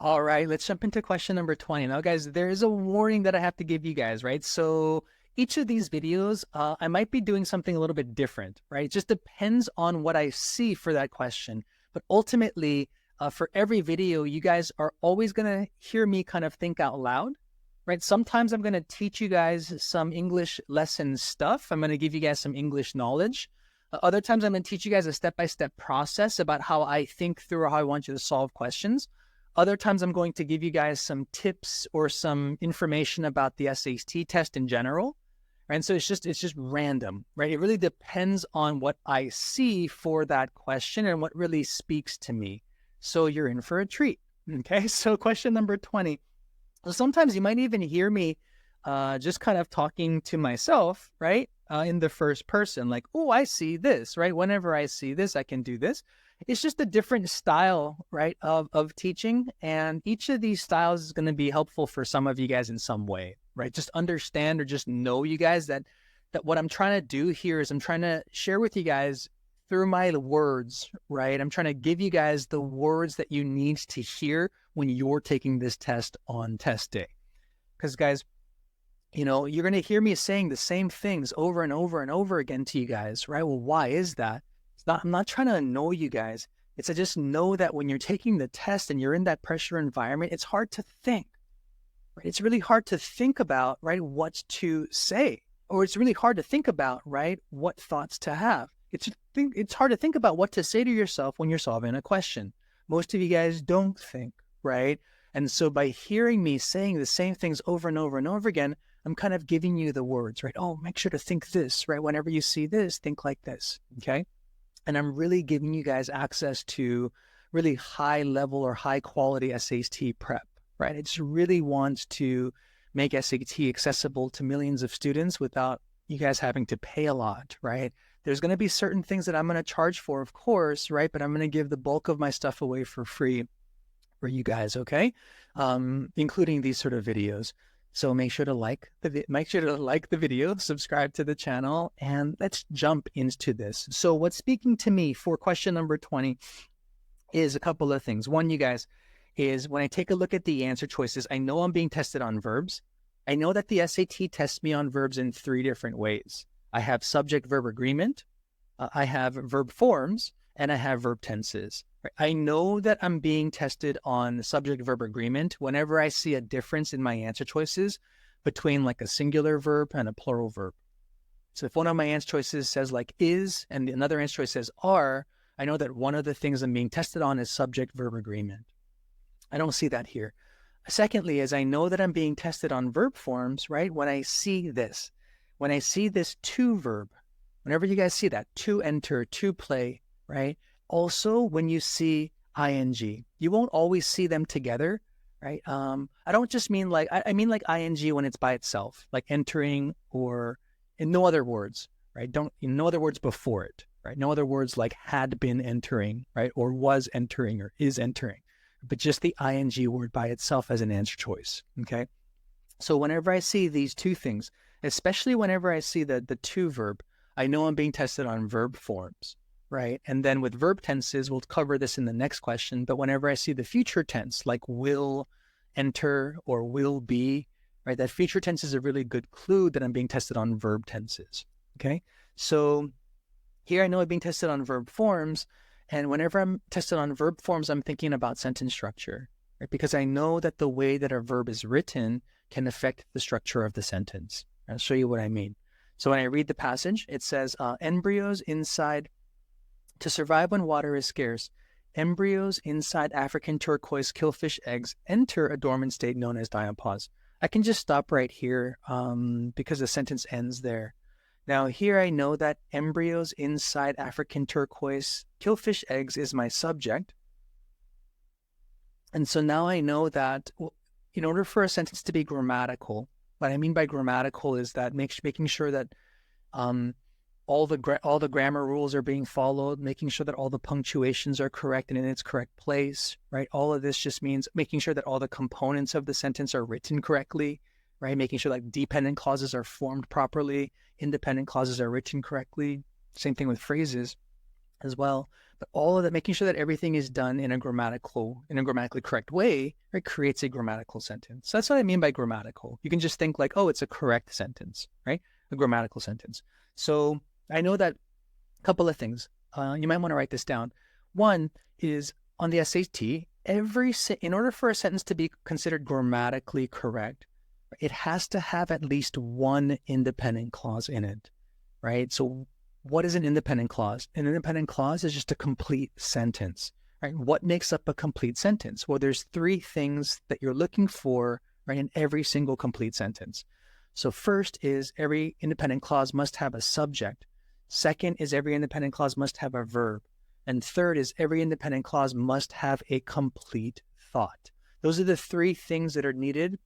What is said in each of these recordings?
All right, let's jump into question number 20. Now, guys, there is a warning that I have to give you guys, right? So each of these videos, I might be doing something a little bit different, right? It just depends on what I see for that question. But ultimately, for every video, you guys are always going to hear me kind of think out loud, right? Sometimes I'm going to teach you guys some English lesson stuff. I'm going to give you guys some English knowledge. Other times, I'm going to teach you guys a step-by-step process about how I think through or how I want you to solve questions. Other times, I'm going to give you guys some tips or some information about the SAT test in general. Right? And so it's just random, right? It really depends on what I see for that question and what really speaks to me. So you're in for a treat. Okay, so question number 20. So sometimes you might even hear me just kind of talking to myself, right? In the first person, like, oh, I see this, right? Whenever I see this, I can do this. It's just a different style, right, of teaching. And each of these styles is going to be helpful for some of you guys in some way, right? Just understand or just know, you guys, that what I'm trying to do here is I'm trying to share with you guys through my words, right? I'm trying to give you guys the words that you need to hear when you're taking this test on test day. Because, guys, you know, you're going to hear me saying the same things over and over and over again to you guys, right? Well, why is that? I'm not trying to annoy you guys. It's to just know that when you're taking the test and you're in that pressure environment, it's hard to think, right? It's really hard to think about, right, what to say, or it's really hard to think about, right, what thoughts to have. It's hard to think about what to say to yourself when you're solving a question. Most of you guys don't think, right? And so by hearing me saying the same things over and over and over again, I'm kind of giving you the words, right? Oh, make sure to think this, right? Whenever you see this, think like this, okay? And I'm really giving you guys access to really high level or high quality SAT prep, right? It just really wants to make SAT accessible to millions of students without you guys having to pay a lot, right? There's going to be certain things that I'm going to charge for, of course, right? But I'm going to give the bulk of my stuff away for free for you guys, okay? Including these sort of videos. So make sure to like the video, subscribe to the channel, and let's jump into this. So what's speaking to me for question number 20 is a couple of things. One, you guys, is when I take a look at the answer choices, I know I'm being tested on verbs. I know that the SAT tests me on verbs in 3 different ways. I have subject-verb agreement, I have verb forms, and I have verb tenses. I know that I'm being tested on subject-verb agreement whenever I see a difference in my answer choices between like a singular verb and a plural verb. So if one of my answer choices says like is and another answer choice says are, I know that one of the things I'm being tested on is subject-verb agreement. I don't see that here. Secondly, is I know that I'm being tested on verb forms, right? When I see this to verb, whenever you guys see that, to enter, to play, right? Also, when you see ing, you won't always see them together, right? I don't just mean like, I mean like ing when it's by itself, like entering or in no other words, right? No other words before it, right? No other words like had been entering, right? Or was entering or is entering, but just the ing word by itself as an answer choice, okay? So whenever I see these two things, especially whenever I see the to verb, I know I'm being tested on verb forms, right? And then with verb tenses, we'll cover this in the next question, but whenever I see the future tense, like will enter or will be, right? That future tense is a really good clue that I'm being tested on verb tenses, okay? So here I know I'm being tested on verb forms, and whenever I'm tested on verb forms, I'm thinking about sentence structure, right? Because I know that the way that a verb is written can affect the structure of the sentence. I'll show you what I mean. So when I read the passage, it says, embryos inside, to survive when water is scarce, embryos inside African turquoise killfish eggs enter a dormant state known as diapause. I can just stop right here because the sentence ends there. Now here I know that embryos inside African turquoise killfish eggs is my subject. And so now I know that in order for a sentence to be grammatical, what I mean by grammatical is that making sure that all the grammar rules are being followed, making sure that all the punctuations are correct and in its correct place, right? All of this just means making sure that all the components of the sentence are written correctly, right? Making sure like dependent clauses are formed properly, independent clauses are written correctly. Same thing with phrases as well. But all of that, making sure that everything is done in a grammatically correct way, right, creates a grammatical sentence. So that's what I mean by grammatical. You can just think like, oh, it's a correct sentence, right? A grammatical sentence. So I know that a couple of things. You might want to write this down. One is on the SAT, in order for a sentence to be considered grammatically correct, it has to have at least one independent clause in it, right? So what is an independent clause? An independent clause is just a complete sentence, right? What makes up a complete sentence? Well, there's three things that you're looking for, right, in every single complete sentence. So first is every independent clause must have a subject. Second is every independent clause must have a verb. And third is every independent clause must have a complete thought. Those are the three things that are needed,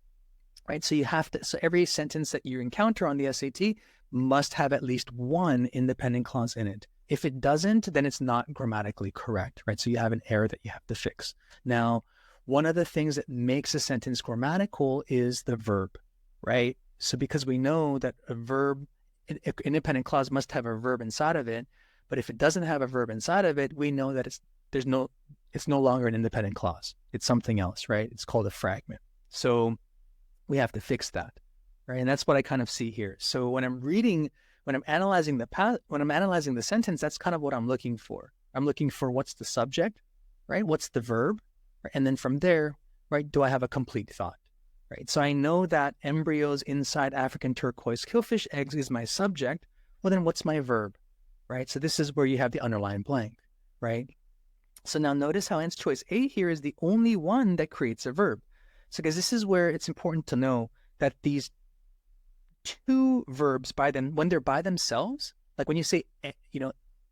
right? So so every sentence that you encounter on the SAT must have at least one independent clause in it. If it doesn't, then it's not grammatically correct, right? So you have an error that you have to fix. Now, one of the things that makes a sentence grammatical is the verb, right? So because we know that an independent clause must have a verb inside of it, but if it doesn't have a verb inside of it, we know that it's no longer an independent clause. It's something else, right? It's called a fragment. So we have to fix that, right? And that's what I kind of see here. So when I'm analyzing the sentence, that's kind of what I'm looking for. I'm looking for what's the subject, right? What's the verb? And then from there, right, do I have a complete thought, right? So I know that embryos inside African turquoise killfish eggs is my subject. Well, then what's my verb, right? So this is where you have the underlined blank, right? So now notice how answer choice A here is the only one that creates a verb. So guys, this is where it's important to know that these two verbs when they're by themselves, like when you say,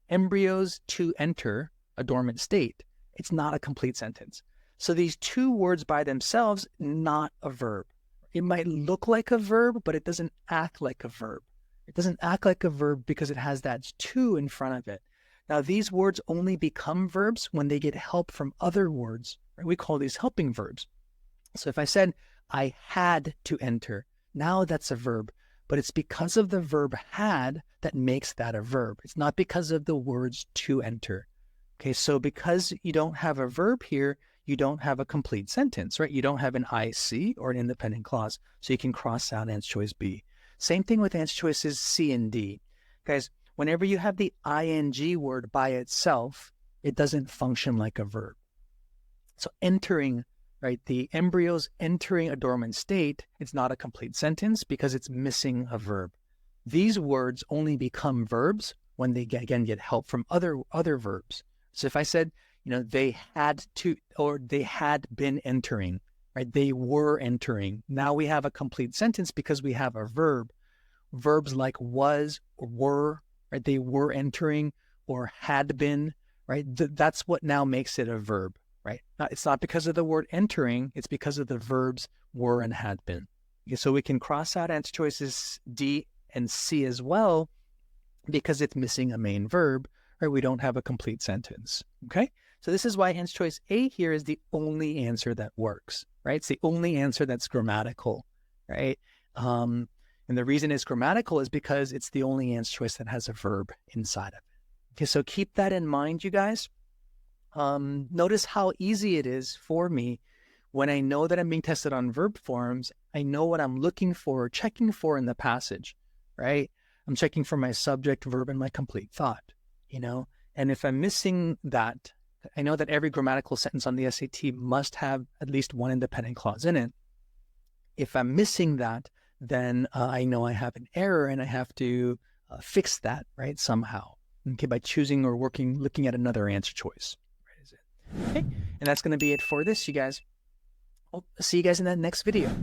embryos to enter a dormant state, it's not a complete sentence. So these two words by themselves, not a verb. It might look like a verb, but it doesn't act like a verb. It doesn't act like a verb because it has that to in front of it. Now, these words only become verbs when they get help from other words, right? We call these helping verbs. So if I said, I had to enter, now that's a verb, but it's because of the verb had that makes that a verb. It's not because of the words to enter. Okay, so because you don't have a verb here, you don't have a complete sentence, right? You don't have an IC or an independent clause, so you can cross out answer choice B. Same thing with answer choices C and D. Guys, whenever you have the ing word by itself, it doesn't function like a verb. So entering, right, the embryos entering a dormant state, it's not a complete sentence because it's missing a verb. These words only become verbs when they again get help from other verbs. So if I said, they had to, or they had been entering, right? They were entering. Now we have a complete sentence because we have a verb. Verbs like was, or were, right? They were entering or had been, right? That's what now makes it a verb, right? It's not because of the word entering, it's because of the verbs were and had been. Okay, so we can cross out answer choices D and C as well because it's missing a main verb, right? We don't have a complete sentence, okay? So this is why answer choice A here is the only answer that works, right? It's the only answer that's grammatical, right? And the reason it's grammatical is because it's the only answer choice that has a verb inside of it. Okay, so keep that in mind, you guys. Notice how easy it is for me when I know that I'm being tested on verb forms. I know what I'm looking for or checking for in the passage, right? I'm checking for my subject, verb, and my complete thought, And if I'm missing that, I know that every grammatical sentence on the SAT must have at least one independent clause in it. If I'm missing that, then I know I have an error and I have to fix that, right, somehow, okay, by choosing or looking at another answer choice. Right, okay, and that's going to be it for this, you guys. I'll see you guys in that next video.